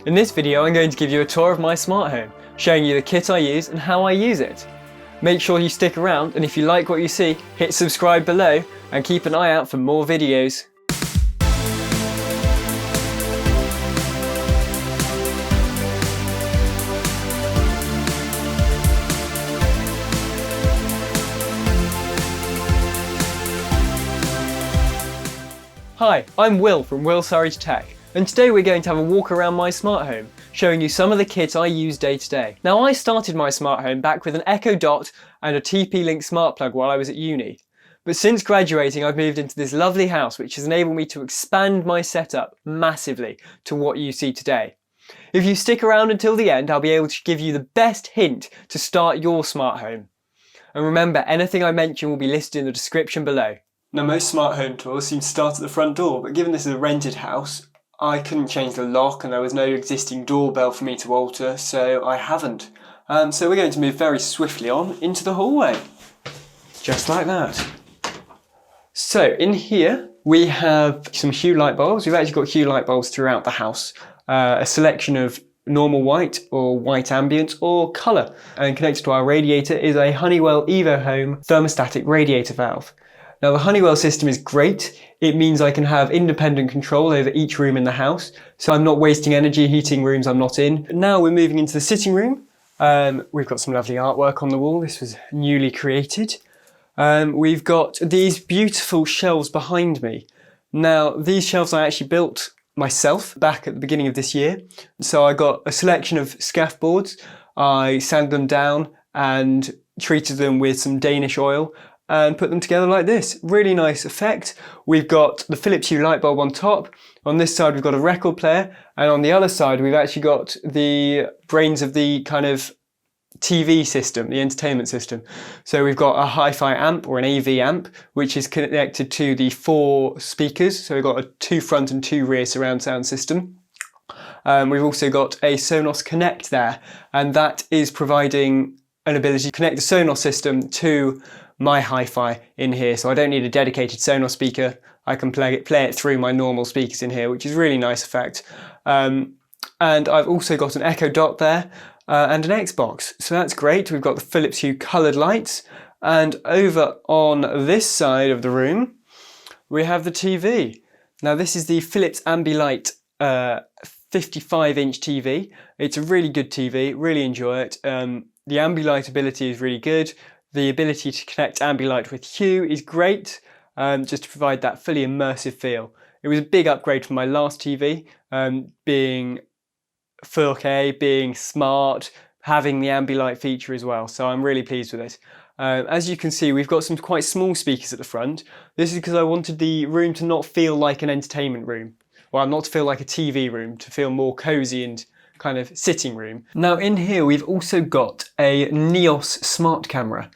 In this video I'm going to give you a tour of my smart home, showing you the kit I use and how I use it. Make sure you stick around, and if you like what you see, hit subscribe below and keep an eye out for more videos. Hi, I'm Will from Surridge Tech, and today we're going to have a walk around my smart home, showing you some of the kit I use day to day. Now, I started my smart home back with an Echo Dot and a TP-Link smart plug while I was at uni. But since graduating, I've moved into this lovely house, which has enabled me to expand my setup massively to what you see today. If you stick around until the end, I'll be able to give you the best hint to start your smart home. And remember, anything I mention will be listed in the description below. Now, most smart home tours seem to start at the front door, but given this is a rented house, I couldn't change the lock and there was no existing doorbell for me to alter, so I haven't. So we're going to move very swiftly on into the hallway. Just like that. So in here we have some Hue light bulbs. We've actually got Hue light bulbs throughout the house. A selection of normal white or white ambient or colour. And connected to our radiator is a Honeywell EvoHome thermostatic radiator valve. Now, the Honeywell system is great. It means I can have independent control over each room in the house, so I'm not wasting energy heating rooms I'm not in. Now we're moving into the sitting room. We've got some lovely artwork on the wall. This was newly created. We've got these beautiful shelves behind me. Now, these shelves I actually built myself back at the beginning of this year. So I got a selection of scaff boards. I sanded them down and treated them with some Danish oil and put them together like this. Really nice effect. We've got the Philips Hue light bulb on top. On this side we've got a record player, and on the other side we've actually got the brains of the kind of TV system, the entertainment system. So we've got a hi-fi amp or an AV amp, which is connected to the 4 speakers. So we've got a 2 front and 2 rear surround sound system. We've also got a Sonos Connect there, and that is providing an ability to connect the Sonos system to my hi-fi in here, so I don't need a dedicated Sonos speaker. I can play it through my normal speakers in here, which is a really nice effect. And I've also got an Echo Dot there and an Xbox, so that's great. We've got the Philips Hue coloured lights, and over on this side of the room we have the TV. Now, this is the Philips Ambilight 55-inch TV. It's a really good TV, really enjoy it. The Ambilight ability is really good. The ability to connect Ambilight with Hue is great, just to provide that fully immersive feel. It was a big upgrade from my last TV, being 4K, being smart, having the Ambilight feature as well, so I'm really pleased with it. As you can see, we've got some quite small speakers at the front. This is because I wanted the room to not feel like an entertainment room, well, not to feel like a TV room, to feel more cosy and kind of sitting room. Now, in here we've also got a Neos smart camera.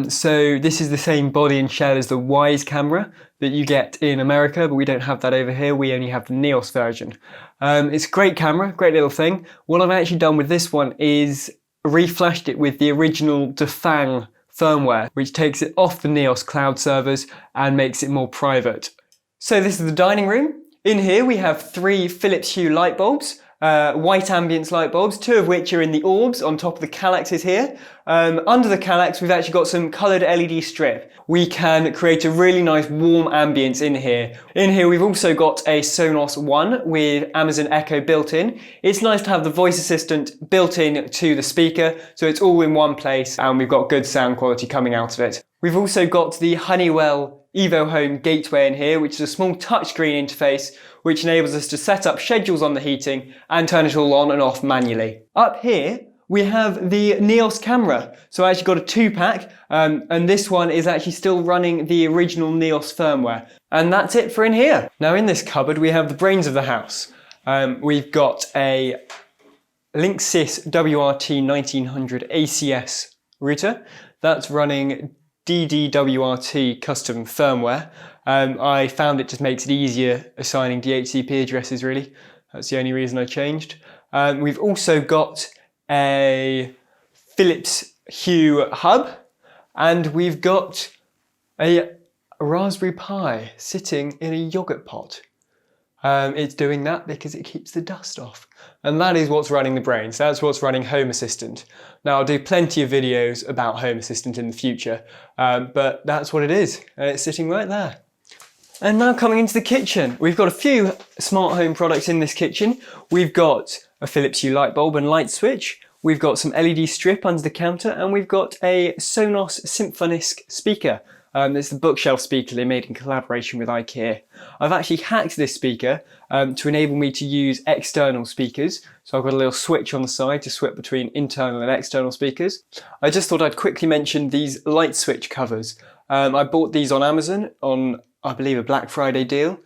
So this is the same body and shell as the Wise camera that you get in America, but we don't have that over here. We only have the Neos version. It's a great camera, great little thing. What I've actually done with this one is reflashed it with the original Defang firmware, which takes it off the Neos cloud servers and makes it more private. So this is the dining room. In here we have 3 Philips Hue light bulbs. White ambience light bulbs, 2 of which are in the orbs on top of the Kallaxes here. Under the Kallax we've actually got some coloured LED strip. We can create a really nice warm ambience in here. In here we've also got a Sonos One with Amazon Echo built in. It's nice to have the voice assistant built in to the speaker, so it's all in one place and we've got good sound quality coming out of it. We've also got the Honeywell EvoHome gateway in here, which is a small touchscreen interface which enables us to set up schedules on the heating and turn it all on and off manually. Up here we have the Neos camera. So I actually got a 2-pack, and this one is actually still running the original Neos firmware. And that's it for in here. Now, in this cupboard we have the brains of the house. We've got a Linksys WRT 1900 ACS router. That's running DDWRT custom firmware. I found it just makes it easier assigning DHCP addresses, really. That's the only reason I changed. We've also got a Philips Hue hub, and we've got a Raspberry Pi sitting in a yogurt pot. It's doing that because it keeps the dust off. And that is what's running the brains. That's what's running Home Assistant. Now, I'll do plenty of videos about Home Assistant in the future, but that's what it is. And it's sitting right there. And now coming into the kitchen, we've got a few smart home products in this kitchen. We've got a Philips Hue light bulb and light switch. We've got some LED strip under the counter, and we've got a Sonos Symphonisk speaker. It's the bookshelf speaker they made in collaboration with IKEA. I've actually hacked this speaker to enable me to use external speakers. So I've got a little switch on the side to swap between internal and external speakers. I just thought I'd quickly mention these light switch covers. I bought these on Amazon on, I believe, a Black Friday deal,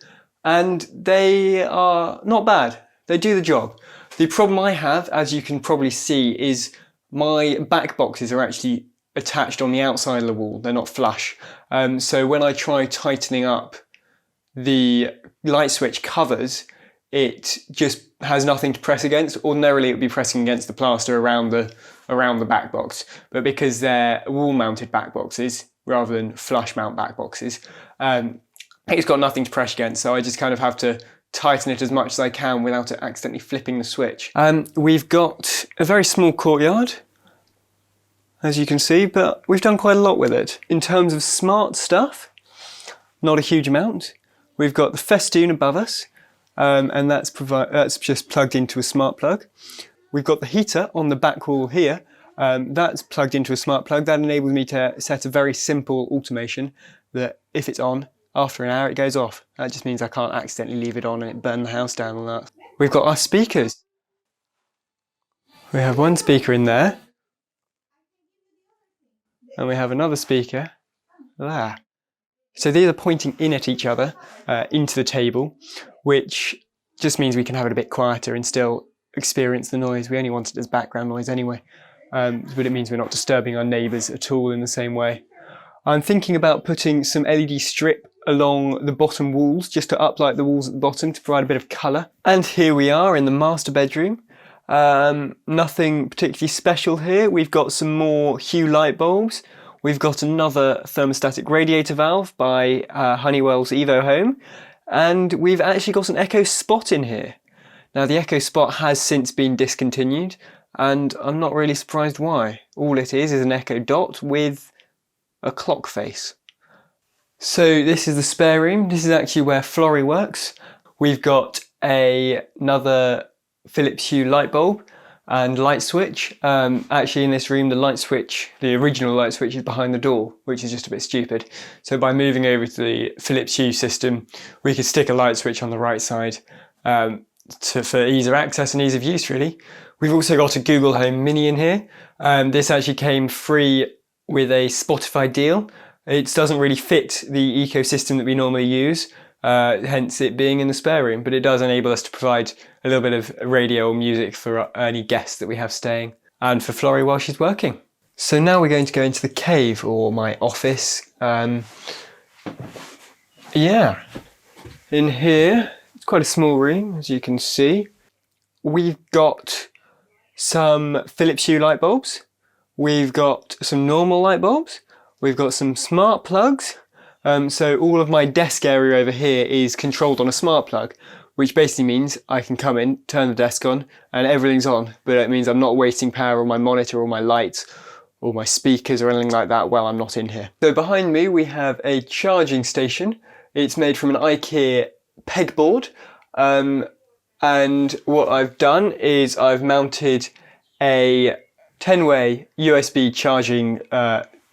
and they are not bad. They do the job. The problem I have, as you can probably see, is my back boxes are actually attached on the outside of the wall. They're not flush. So when I try tightening up the light switch covers, it just has nothing to press against. Ordinarily it would be pressing against the plaster around the back box, but because they're wall mounted back boxes rather than flush mount back boxes, it's got nothing to press against, so I just kind of have to tighten it as much as I can without it accidentally flipping the switch. We've got a very small courtyard, as you can see, but we've done quite a lot with it. In terms of smart stuff, not a huge amount. We've got the festoon above us, and that's just plugged into a smart plug. We've got the heater on the back wall here. That's plugged into a smart plug. That enables me to set a very simple automation that if it's on, after an hour it goes off. That just means I can't accidentally leave it on and it burn the house down and that. We've got our speakers. We have one speaker in there. And we have another speaker there. So these are pointing in at each other, into the table, which just means we can have it a bit quieter and still experience the noise. We only want it as background noise anyway, but it means we're not disturbing our neighbours at all in the same way. I'm thinking about putting some LED strip along the bottom walls, just to uplight the walls at the bottom to provide a bit of colour. And here we are in the master bedroom. Nothing particularly special here. We've got some more Hue light bulbs. We've got another thermostatic radiator valve by Honeywell's Evo Home. And we've actually got an Echo Spot in here. Now the Echo Spot has since been discontinued, and I'm not really surprised why. All it is an Echo Dot with a clock face. So this is the spare room. This is actually where Florrie works. We've got another Philips Hue light bulb and light switch. Actually in this room the light switch, the original light switch, is behind the door, which is just a bit stupid. So by moving over to the Philips Hue system, we could stick a light switch on the right side for ease of access and ease of use really. We've also got a Google Home Mini in here. This actually came free with a Spotify deal. It doesn't really fit the ecosystem that we normally use, hence it being in the spare room, but it does enable us to provide a little bit of radio or music for any guests that we have staying, and for Florrie while she's working. So now we're going to go into the cave, or my office. Yeah, in here, it's quite a small room, as you can see. We've got some Philips Hue light bulbs. We've got some normal light bulbs. We've got some smart plugs. So all of my desk area over here is controlled on a smart plug, which basically means I can come in, turn the desk on, and everything's on. But it means I'm not wasting power on my monitor or my lights or my speakers or anything like that while I'm not in here. So behind me we have a charging station. It's made from an IKEA pegboard. And what I've done is I've mounted a 10-way USB charging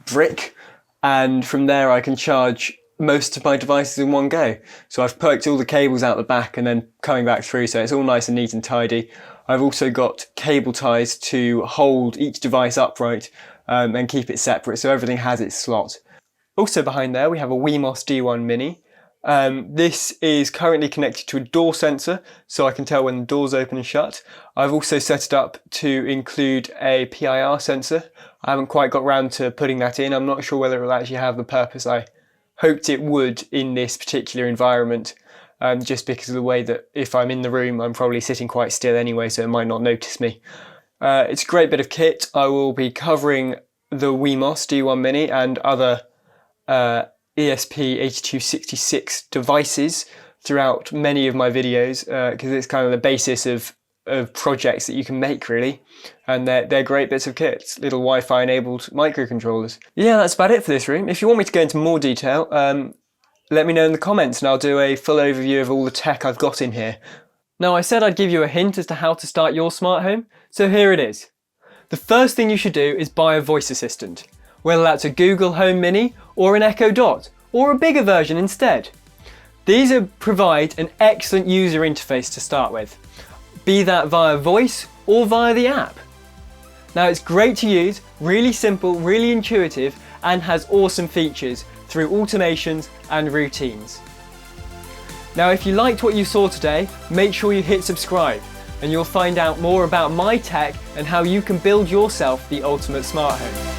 brick, and from there I can charge most of my devices in one go. So I've perked all the cables out the back and then coming back through, so it's all nice and neat and tidy. I've also got cable ties to hold each device upright and keep it separate, so everything has its slot. Also behind there we have a Wemos D1 Mini. This is currently connected to a door sensor, so I can tell when the door's open and shut. I've also set it up to include a PIR sensor. I haven't quite got round to putting that in. I'm not sure whether it will actually have the purpose I hoped it would in this particular environment, just because of the way that if I'm in the room I'm probably sitting quite still anyway, so it might not notice me. It's a great bit of kit. I will be covering the Wemos D1 Mini and other ESP8266 devices throughout many of my videos because it's kind of the basis of projects that you can make, really. And they're great bits of kits, little Wi-Fi enabled microcontrollers. Yeah, that's about it for this room. If you want me to go into more detail, let me know in the comments and I'll do a full overview of all the tech I've got in here. Now, I said I'd give you a hint as to how to start your smart home, so here it is. The first thing you should do is buy a voice assistant, whether that's a Google Home Mini or an Echo Dot, or a bigger version instead. These provide an excellent user interface to start with, be that via voice or via the app. Now, it's great to use, really simple, really intuitive, and has awesome features through automations and routines. Now, if you liked what you saw today, make sure you hit subscribe and you'll find out more about my tech and how you can build yourself the ultimate smart home.